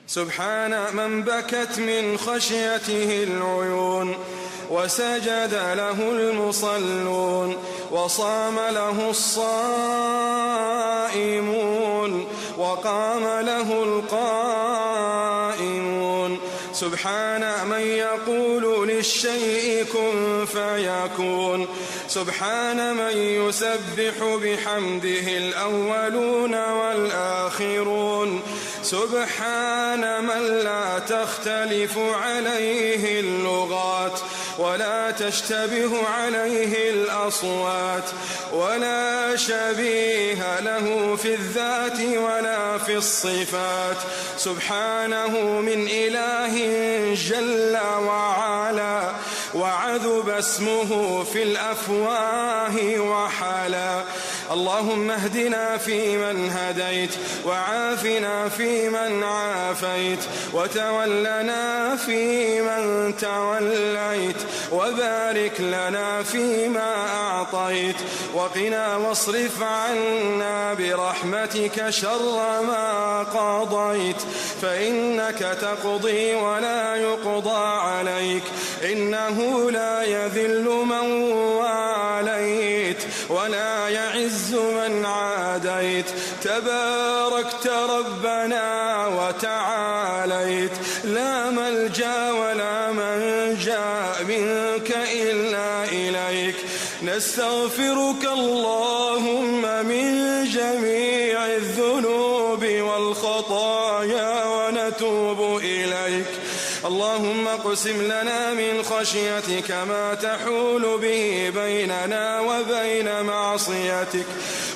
سبحان من بكت من خشيته العيون، وسجد له المصلون، وصام له الصائمون، وقام له القائمون. سبحان من يقول للشيء كن فيكون، سبحان من يسبح بحمده الأولون والآخرون، سبحان من لا تختلف عليه اللغات ولا تشتبه عليه الأصوات، ولا شبيه له في الذات ولا في الصفات. سبحانه من إله جل وعلا، وعذب اسمه في الأفواه وحلا. اللهم اهدنا فيمن هديت، وعافنا فيمن عافيت، وتولنا فيمن توليت، وبارك لنا فيما أعطيت، وقنا واصرف عنا برحمتك شر ما قضيت، فإنك تقضي ولا يقضى عليك، إنه لا يذل من واليت ولا يعز من عاديت، تباركت ربنا وتعاليت، لا ملجأ ولا منجا منك إلا إليك. نستغفرك اللهم من جميع الذنوب والخطايا ونتوب إليك. اللهم اقسم لنا من خشيتك ما تحول به بيننا وبين معصيتك،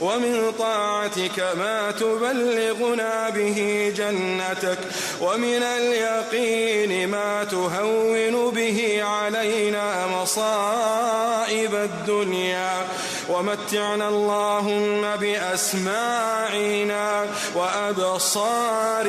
ومن طاعتك ما تبلغنا به جنتك، ومن اليقين ما تهون به علينا مصائب الدنيا، ومتعنا اللهم بأسماعنا وأبصارنا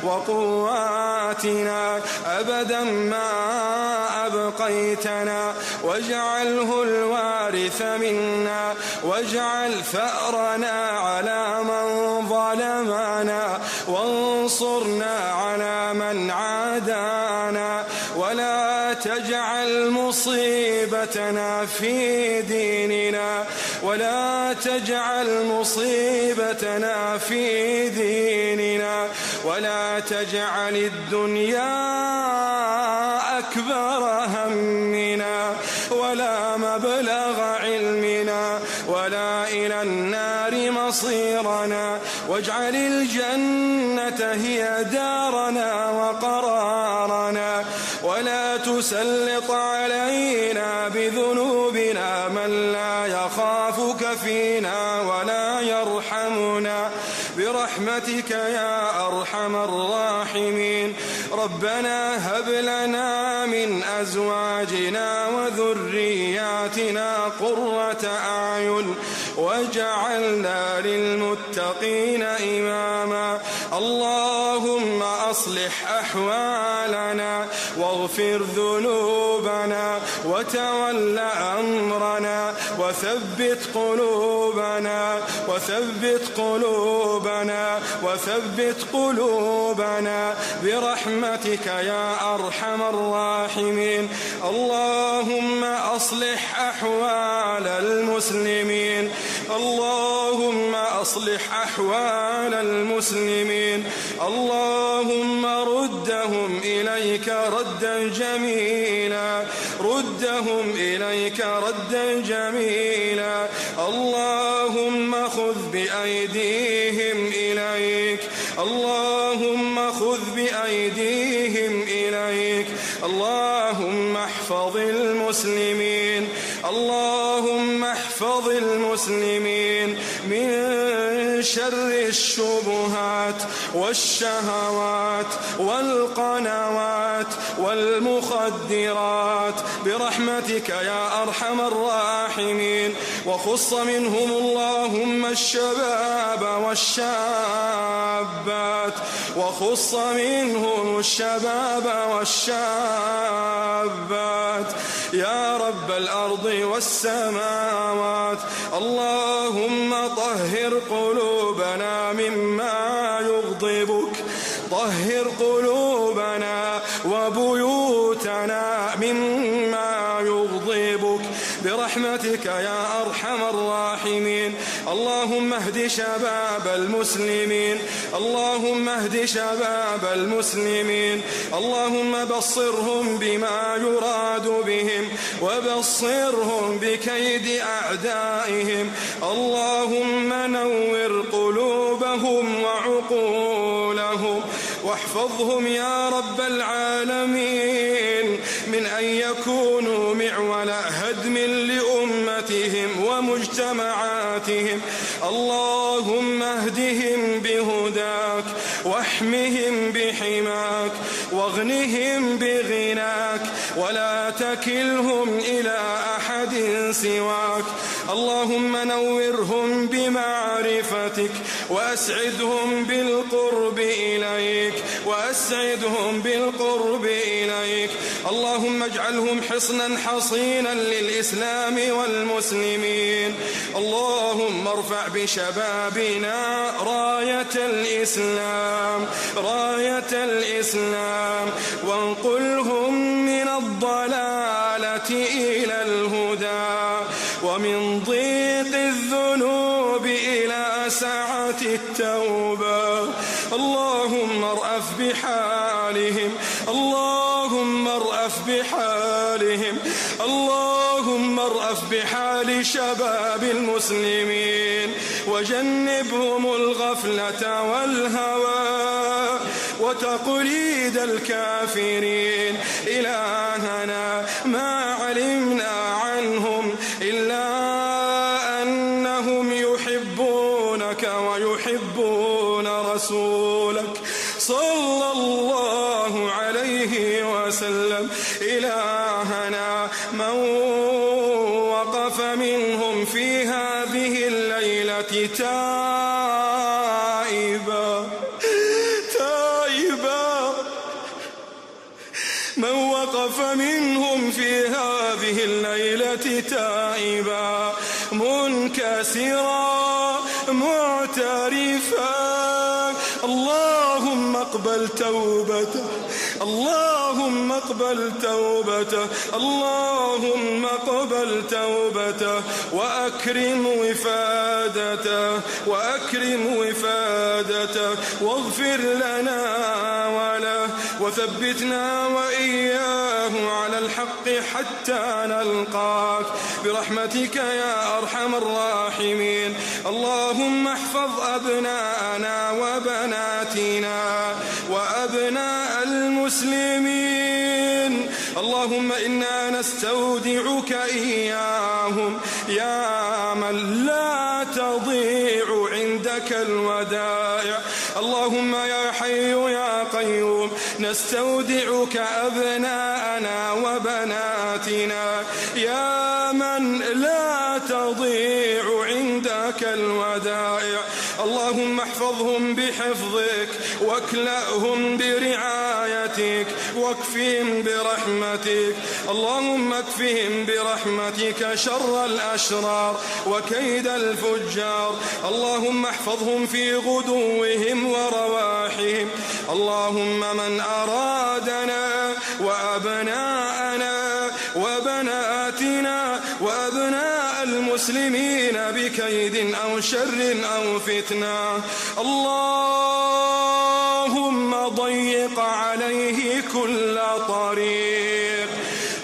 وقواتنا أبدا ما أبقيتنا، واجعله الوارث منا، واجعل ثأرنا على من ظلمنا، وانصرنا على من عادانا، ولا تجعل مصيبتنا في ديننا، ولا تجعل مصيبتنا في ديننا، ولا تجعل الدنيا أكبر همنا ولا مبلغ علمنا ولا إلى النار مصيرنا، واجعل الجنة هي دارنا وقرارنا، ولا تسلط علينا بذنوبنا من لا يخافك فينا ولا يرحمنا، برحمتك يا أرحم الراحمين. ربنا هب لنا من أزواجنا وذرياتنا قرة أعين واجعلنا للمتقين إماما. اللهم أصلح أحوالنا واغفر ذنوبنا وتول أمرنا، وثبت قلوبنا وثبت قلوبنا برحمتك يا أرحم الراحمين. اللهم أصلح أحوال المسلمين، اللهم أصلح أحوال المسلمين، اللهم ردهم إليك ردا جميلا، ردهم إليك ردا جميلا. اللهم خذ بأيديهم إليك، اللهم خذ بأيديهم إليك. اللهم احفظ المسلمين، اللهم احفظ المسلمين من شر الشبهات والشهوات والقنوات والمخدرات برحمتك يا أرحم الراحمين. وخص منهم اللهم الشباب والشابات، وخص منهم الشباب والشابات يا رب الأرض والسماوات. اللهم طهر قلوبنا مما يغضبك، طهر قلوبنا وبيوتنا مما يغضبك برحمتك يا أرحم الراحمين. اللهم اهد شباب المسلمين، اللهم اهد شباب المسلمين، اللهم بصرهم بما يراد بهم وبصرهم بكيد أعدائهم. اللهم نور قلوبهم وعقولهم واحفظهم يا رب العالمين من أن يكونوا معول هدم لأمتهم ومجتمعاتهم. اللهم اهدهم بهداك واحمهم بحماك واغنهم بغناك ولا تكلهم إلى أحد سواك. اللهم نورهم بمعرفتك وأسعدهم بالقرب إليك وأسعدهم بالقرب إليك. اللهم اجعلهم حصنا حصينا للإسلام والمسلمين. اللهم ارفع بشبابنا راية الإسلام راية الإسلام وانقلهم من الضلالة إلى الهدى ومن ضيق الذنوب إلى سعة التوبة. اللهم ارأف بحالهم اللهم ارأف بحالهم اللهم ارأف بحال شباب المسلمين وجنبهم الغفلة والهوى وتقليد الكافرين. إلهنا ما علمنا عنهم إلا أنهم يحبونك ويحبون رسولك صلى الله عليه وسلم. إلهنا من وقف منهم في هذه الليلة تائبا من وقف منهم في هذه الليلة تائبا منكسرا معترفا اللهم اقبل توبته اللهم اقبل توبته اللهم اقبل توبته وأكرم وفادته واغفر لنا وله وثبتنا وإياه على الحق حتى نلقاك برحمتك يا أرحم الراحمين. اللهم احفظ أبناءنا وبناتنا وأبناء المسلمين. اللهم إنا نستودعك إياهم يا من لا تضيع عندك الودائع. اللهم يا حي يا قيوم نستودعك أبناءنا وبناتنا يا من لا تضيع عندك الودائع. اللهم احفظهم بحفظك واكلأهم برعايتك واكفهم برحمتك. اللهم اكفهم برحمتك شر الأشرار وكيد الفجار. اللهم احفظهم في غدوهم ورواحهم. اللهم من أرادنا وأبناءنا وبناتنا وأبناء المسلمين بكيد أو شر أو فتنة اللهم ضيق عليه كل طريق.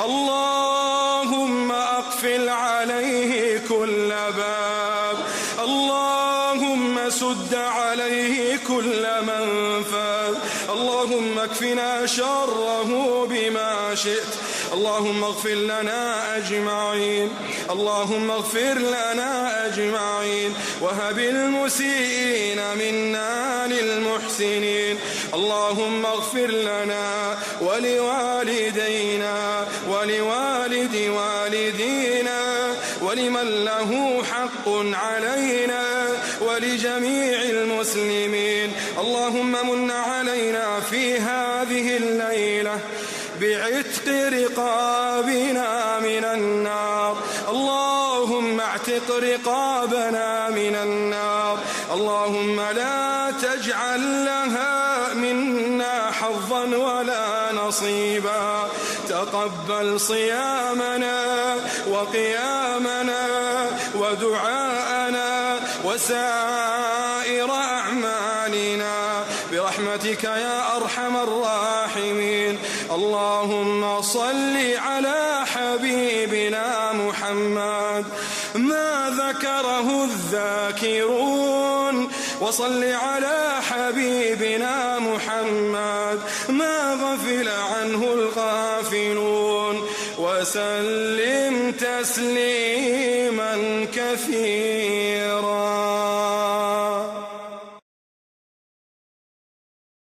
اللهم أقفل عليه كل باب. اللهم سد عليه كل منفذ. اللهم اكفنا شره بما شئت. اللهم اغفر لنا أجمعين. اللهم اغفر لنا أجمعين وهب المسيئين منا للمحسنين. اللهم اغفر لنا ولوالدينا ولوالد والدينا ولمن له حق علينا ولجميع المسلمين. اللهم من علينا في هذه الليلة بعتق رقابنا من النار. اللهم اعتق رقابنا من النار. اللهم لا تجعل لها من حظا ولا نصيبا. تقبل صيامنا وقيامنا ودعاءنا وسائر أعمالنا برحمتك يا أرحم الراحمين. اللهم صل على حبيبنا محمد ما ذكره الذاكرون، وصل على حبيبنا محمد ما غفل عنه الغافلون، وسلم تسليما كثيرا.